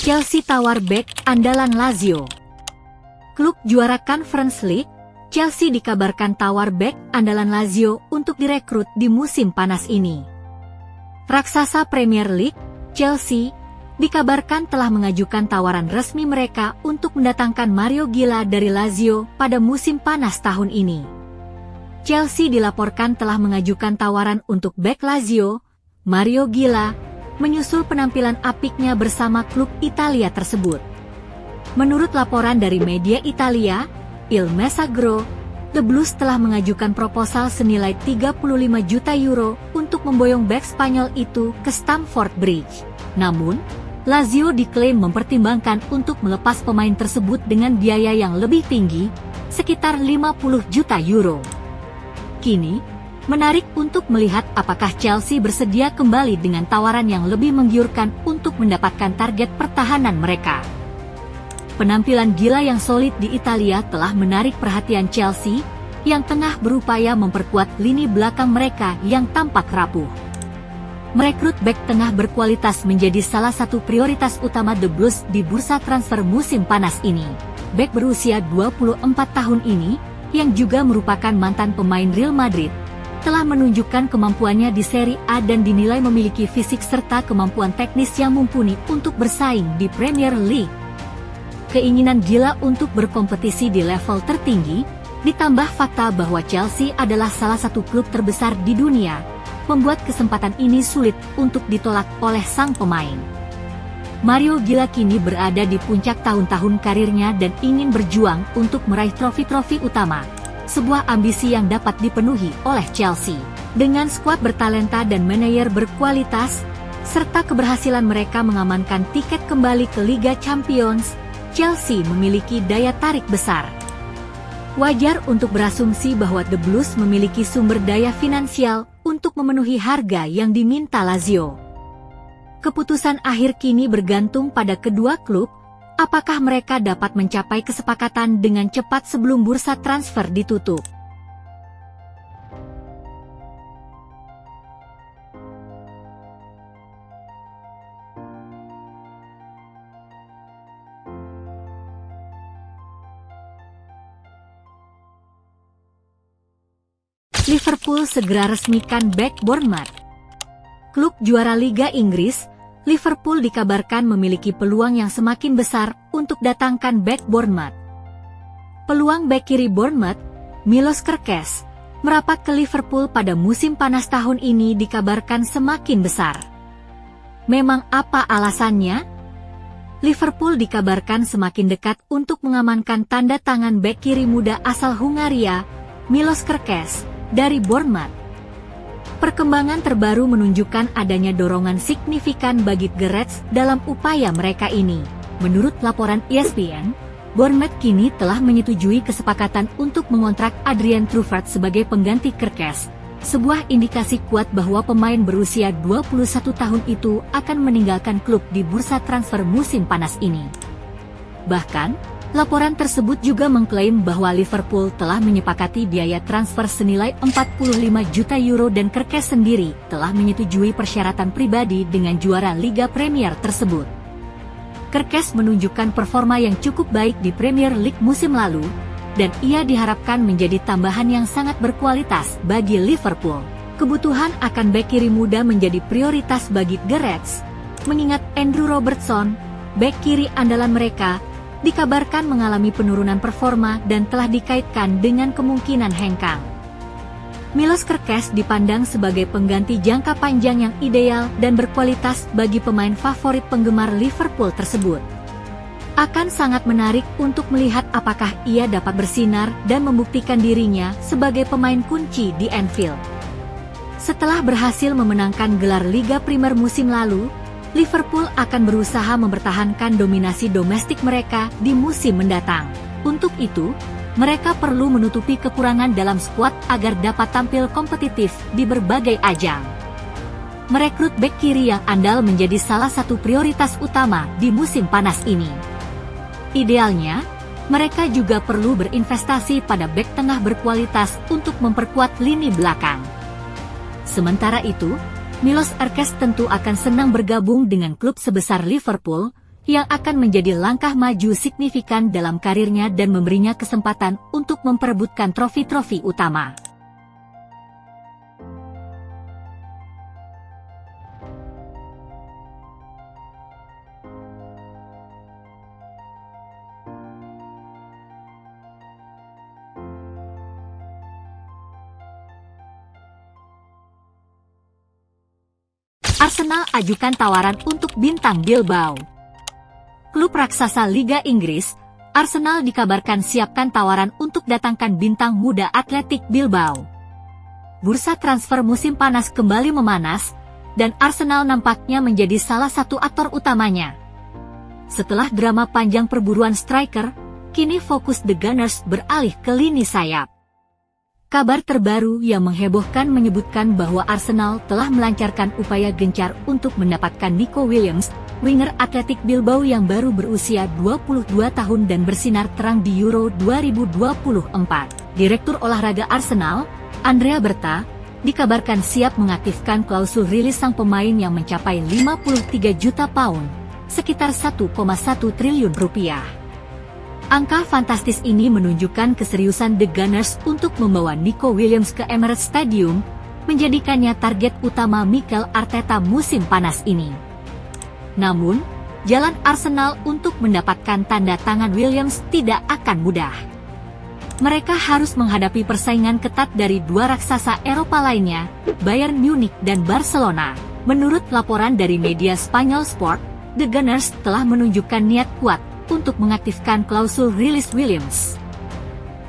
Chelsea tawar bek andalan Lazio. Klub juara Conference League, Chelsea dikabarkan tawar bek andalan Lazio untuk direkrut di musim panas ini. Raksasa Premier League, Chelsea, dikabarkan telah mengajukan tawaran resmi mereka untuk mendatangkan Mario Gila dari Lazio pada musim panas tahun ini. Chelsea dilaporkan telah mengajukan tawaran untuk bek Lazio, Mario Gila, menyusul penampilan apiknya bersama klub Italia tersebut. Menurut laporan dari media Italia, Il Messaggero, The Blues telah mengajukan proposal senilai 35 juta euro untuk memboyong bek Spanyol itu ke Stamford Bridge. Namun, Lazio diklaim mempertimbangkan untuk melepas pemain tersebut dengan biaya yang lebih tinggi, sekitar 50 juta euro. Kini, menarik untuk melihat apakah Chelsea bersedia kembali dengan tawaran yang lebih menggiurkan untuk mendapatkan target pertahanan mereka. Penampilan Gila yang solid di Italia telah menarik perhatian Chelsea, yang tengah berupaya memperkuat lini belakang mereka yang tampak rapuh. Merekrut bek tengah berkualitas menjadi salah satu prioritas utama The Blues di bursa transfer musim panas ini. Bek berusia 24 tahun ini, yang juga merupakan mantan pemain Real Madrid, telah menunjukkan kemampuannya di Serie A dan dinilai memiliki fisik serta kemampuan teknis yang mumpuni untuk bersaing di Premier League. Keinginan Gila untuk berkompetisi di level tertinggi, ditambah fakta bahwa Chelsea adalah salah satu klub terbesar di dunia, membuat kesempatan ini sulit untuk ditolak oleh sang pemain. Mario Gila kini berada di puncak tahun-tahun karirnya dan ingin berjuang untuk meraih trofi-trofi utama, sebuah ambisi yang dapat dipenuhi oleh Chelsea. Dengan skuad bertalenta dan manajer berkualitas, serta keberhasilan mereka mengamankan tiket kembali ke Liga Champions, Chelsea memiliki daya tarik besar. Wajar untuk berasumsi bahwa The Blues memiliki sumber daya finansial untuk memenuhi harga yang diminta Lazio. Keputusan akhir kini bergantung pada kedua klub, apakah mereka dapat mencapai kesepakatan dengan cepat sebelum bursa transfer ditutup. Liverpool segera resmikan bek Bournemouth. Klub juara Liga Inggris, Liverpool dikabarkan memiliki peluang yang semakin besar untuk datangkan bek Bournemouth. Peluang bek kiri Bournemouth, Milos Kerkez, merapat ke Liverpool pada musim panas tahun ini dikabarkan semakin besar. Memang apa alasannya? Liverpool dikabarkan semakin dekat untuk mengamankan tanda tangan bek kiri muda asal Hungaria, Milos Kerkez, dari Bournemouth. Perkembangan terbaru menunjukkan adanya dorongan signifikan bagi Gerrits dalam upaya mereka ini. Menurut laporan ESPN, Bournemouth kini telah menyetujui kesepakatan untuk mengontrak Adrian Truffert sebagai pengganti Kerkez, sebuah indikasi kuat bahwa pemain berusia 21 tahun itu akan meninggalkan klub di bursa transfer musim panas ini. Bahkan, laporan tersebut juga mengklaim bahwa Liverpool telah menyepakati biaya transfer senilai 45 juta euro dan Kerkez sendiri telah menyetujui persyaratan pribadi dengan juara Liga Premier tersebut. Kerkez menunjukkan performa yang cukup baik di Premier League musim lalu, dan ia diharapkan menjadi tambahan yang sangat berkualitas bagi Liverpool. Kebutuhan akan bek kiri muda menjadi prioritas bagi Gerrits, mengingat Andrew Robertson, bek kiri andalan mereka, dikabarkan mengalami penurunan performa dan telah dikaitkan dengan kemungkinan hengkang. Milos Kerkez dipandang sebagai pengganti jangka panjang yang ideal dan berkualitas bagi pemain favorit penggemar Liverpool tersebut. Akan sangat menarik untuk melihat apakah ia dapat bersinar dan membuktikan dirinya sebagai pemain kunci di Anfield. Setelah berhasil memenangkan gelar Liga Primer musim lalu, Liverpool akan berusaha mempertahankan dominasi domestik mereka di musim mendatang. Untuk itu, mereka perlu menutupi kekurangan dalam skuad agar dapat tampil kompetitif di berbagai ajang. Merekrut bek kiri yang andal menjadi salah satu prioritas utama di musim panas ini. Idealnya, mereka juga perlu berinvestasi pada bek tengah berkualitas untuk memperkuat lini belakang. Sementara itu, Milos Kerkez tentu akan senang bergabung dengan klub sebesar Liverpool, yang akan menjadi langkah maju signifikan dalam karirnya dan memberinya kesempatan untuk memperebutkan trofi-trofi utama. Arsenal ajukan tawaran untuk bintang Bilbao. Klub raksasa Liga Inggris, Arsenal dikabarkan siapkan tawaran untuk datangkan bintang muda Athletic Bilbao. Bursa transfer musim panas kembali memanas, dan Arsenal nampaknya menjadi salah satu aktor utamanya. Setelah drama panjang perburuan striker, kini fokus The Gunners beralih ke lini sayap. Kabar terbaru yang menghebohkan menyebutkan bahwa Arsenal telah melancarkan upaya gencar untuk mendapatkan Nico Williams, winger Athletic Bilbao yang baru berusia 22 tahun dan bersinar terang di Euro 2024. Direktur olahraga Arsenal, Andrea Berta, dikabarkan siap mengaktifkan klausul rilis sang pemain yang mencapai 53 juta pound, sekitar 1,1 triliun rupiah. Angka fantastis ini menunjukkan keseriusan The Gunners untuk membawa Nico Williams ke Emirates Stadium, menjadikannya target utama Mikel Arteta musim panas ini. Namun, jalan Arsenal untuk mendapatkan tanda tangan Williams tidak akan mudah. Mereka harus menghadapi persaingan ketat dari dua raksasa Eropa lainnya, Bayern Munich dan Barcelona. Menurut laporan dari media Spanyol Sport, The Gunners telah menunjukkan niat kuat untuk mengaktifkan klausul rilis Williams.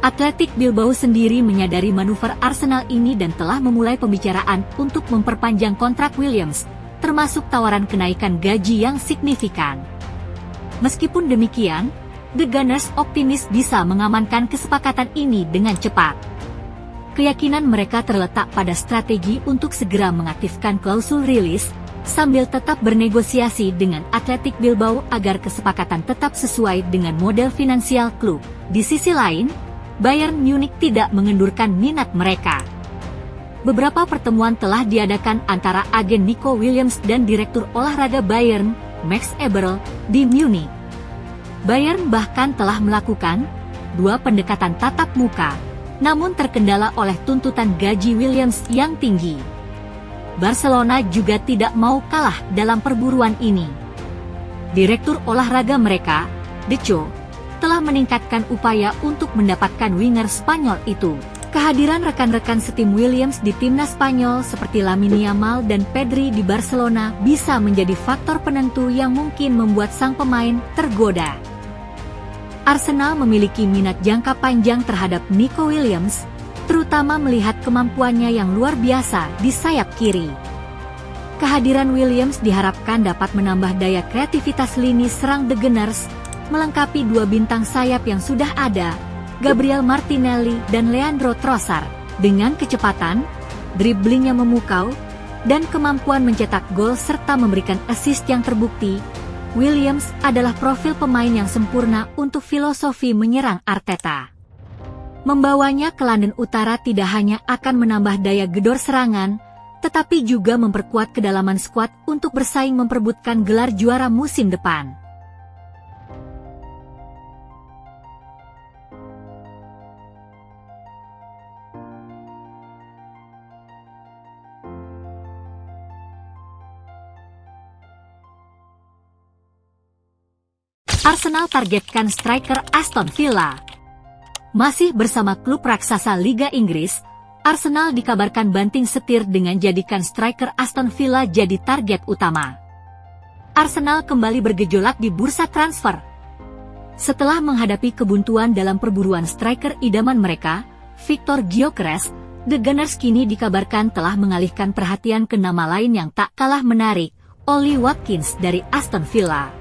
Athletic Bilbao sendiri menyadari manuver Arsenal ini dan telah memulai pembicaraan untuk memperpanjang kontrak Williams, termasuk tawaran kenaikan gaji yang signifikan. Meskipun demikian, The Gunners optimis bisa mengamankan kesepakatan ini dengan cepat. Keyakinan mereka terletak pada strategi untuk segera mengaktifkan klausul rilis, sambil tetap bernegosiasi dengan Athletic Bilbao agar kesepakatan tetap sesuai dengan model finansial klub. Di sisi lain, Bayern Munich tidak mengendurkan minat mereka. Beberapa pertemuan telah diadakan antara agen Nico Williams dan Direktur Olahraga Bayern, Max Eberl, di Munich. Bayern bahkan telah melakukan 2 pendekatan tatap muka, namun terkendala oleh tuntutan gaji Williams yang tinggi. Barcelona juga tidak mau kalah dalam perburuan ini. Direktur olahraga mereka, Deco, telah meningkatkan upaya untuk mendapatkan winger Spanyol itu. Kehadiran rekan-rekan setim Williams di timnas Spanyol seperti Lamine Yamal dan Pedri di Barcelona bisa menjadi faktor penentu yang mungkin membuat sang pemain tergoda. Arsenal memiliki minat jangka panjang terhadap Nico Williams, terutama melihat kemampuannya yang luar biasa di sayap kiri. Kehadiran Williams diharapkan dapat menambah daya kreativitas lini serang The Gunners, melengkapi 2 bintang sayap yang sudah ada, Gabriel Martinelli dan Leandro Trossard. Dengan kecepatan, driblingnya memukau, dan kemampuan mencetak gol serta memberikan assist yang terbukti, Williams adalah profil pemain yang sempurna untuk filosofi menyerang Arteta. Membawanya ke London Utara tidak hanya akan menambah daya gedor serangan, tetapi juga memperkuat kedalaman skuad untuk bersaing memperebutkan gelar juara musim depan. Arsenal targetkan striker Aston Villa. Masih bersama klub raksasa Liga Inggris, Arsenal dikabarkan banting setir dengan jadikan striker Aston Villa jadi target utama. Arsenal kembali bergejolak di bursa transfer. Setelah menghadapi kebuntuan dalam perburuan striker idaman mereka, Victor Gyökeres, The Gunners kini dikabarkan telah mengalihkan perhatian ke nama lain yang tak kalah menarik, Ollie Watkins dari Aston Villa.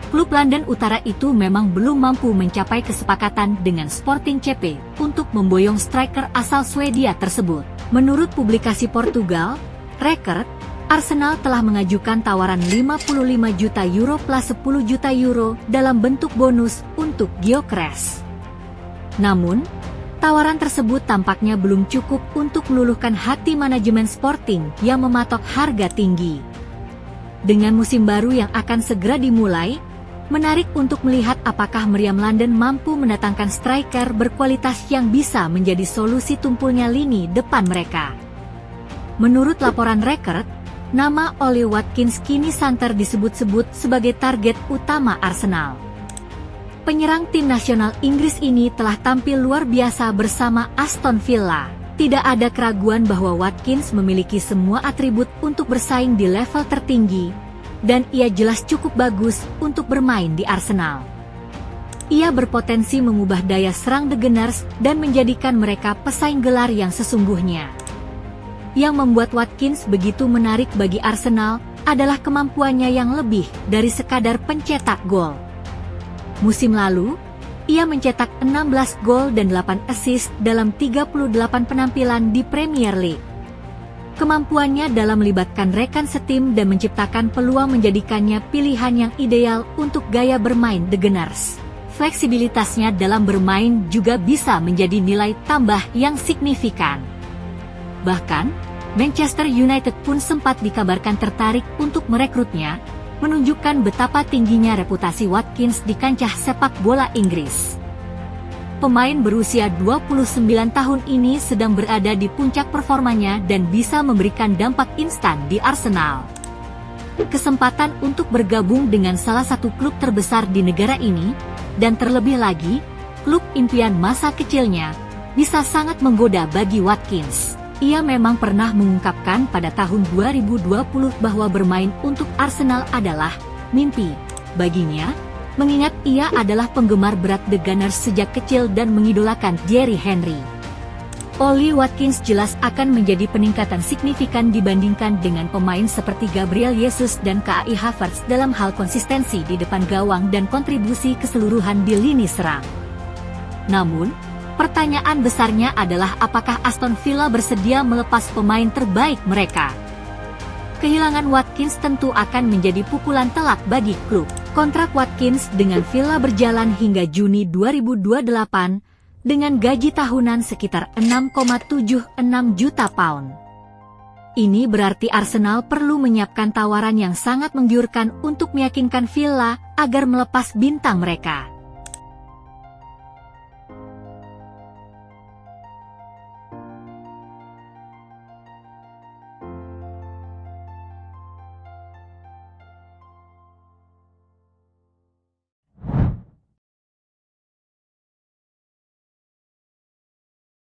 Klub London Utara itu memang belum mampu mencapai kesepakatan dengan Sporting CP untuk memboyong striker asal Swedia tersebut. Menurut publikasi Portugal, Record, Arsenal telah mengajukan tawaran 55 juta euro plus 10 juta euro dalam bentuk bonus untuk Gyökeres. Namun, tawaran tersebut tampaknya belum cukup untuk meluluhkan hati manajemen Sporting yang mematok harga tinggi. Dengan musim baru yang akan segera dimulai, menarik untuk melihat apakah Meriam London mampu mendatangkan striker berkualitas yang bisa menjadi solusi tumpulnya lini depan mereka. Menurut laporan Record, nama Ollie Watkins kini santer disebut-sebut sebagai target utama Arsenal. Penyerang tim nasional Inggris ini telah tampil luar biasa bersama Aston Villa. Tidak ada keraguan bahwa Watkins memiliki semua atribut untuk bersaing di level tertinggi, dan ia jelas cukup bagus untuk bermain di Arsenal. Ia berpotensi mengubah daya serang The Gunners dan menjadikan mereka pesaing gelar yang sesungguhnya. Yang membuat Watkins begitu menarik bagi Arsenal adalah kemampuannya yang lebih dari sekadar pencetak gol. Musim lalu, ia mencetak 16 gol dan 8 assist dalam 38 penampilan di Premier League. Kemampuannya dalam melibatkan rekan setim dan menciptakan peluang menjadikannya pilihan yang ideal untuk gaya bermain The Gunners. Fleksibilitasnya dalam bermain juga bisa menjadi nilai tambah yang signifikan. Bahkan, Manchester United pun sempat dikabarkan tertarik untuk merekrutnya, menunjukkan betapa tingginya reputasi Watkins di kancah sepak bola Inggris. Pemain berusia 29 tahun ini sedang berada di puncak performanya dan bisa memberikan dampak instan di Arsenal. Kesempatan untuk bergabung dengan salah satu klub terbesar di negara ini, dan terlebih lagi, klub impian masa kecilnya, bisa sangat menggoda bagi Watkins. Ia memang pernah mengungkapkan pada tahun 2020 bahwa bermain untuk Arsenal adalah mimpi baginya, mengingat ia adalah penggemar berat The Gunners sejak kecil dan mengidolakan Thierry Henry. Ollie Watkins jelas akan menjadi peningkatan signifikan dibandingkan dengan pemain seperti Gabriel Jesus dan Kai Havertz dalam hal konsistensi di depan gawang dan kontribusi keseluruhan di lini serang. Namun, pertanyaan besarnya adalah apakah Aston Villa bersedia melepas pemain terbaik mereka? Kehilangan Watkins tentu akan menjadi pukulan telak bagi klub. Kontrak Watkins dengan Villa berjalan hingga Juni 2028, dengan gaji tahunan sekitar 6,76 juta pound. Ini berarti Arsenal perlu menyiapkan tawaran yang sangat menggiurkan untuk meyakinkan Villa agar melepas bintang mereka.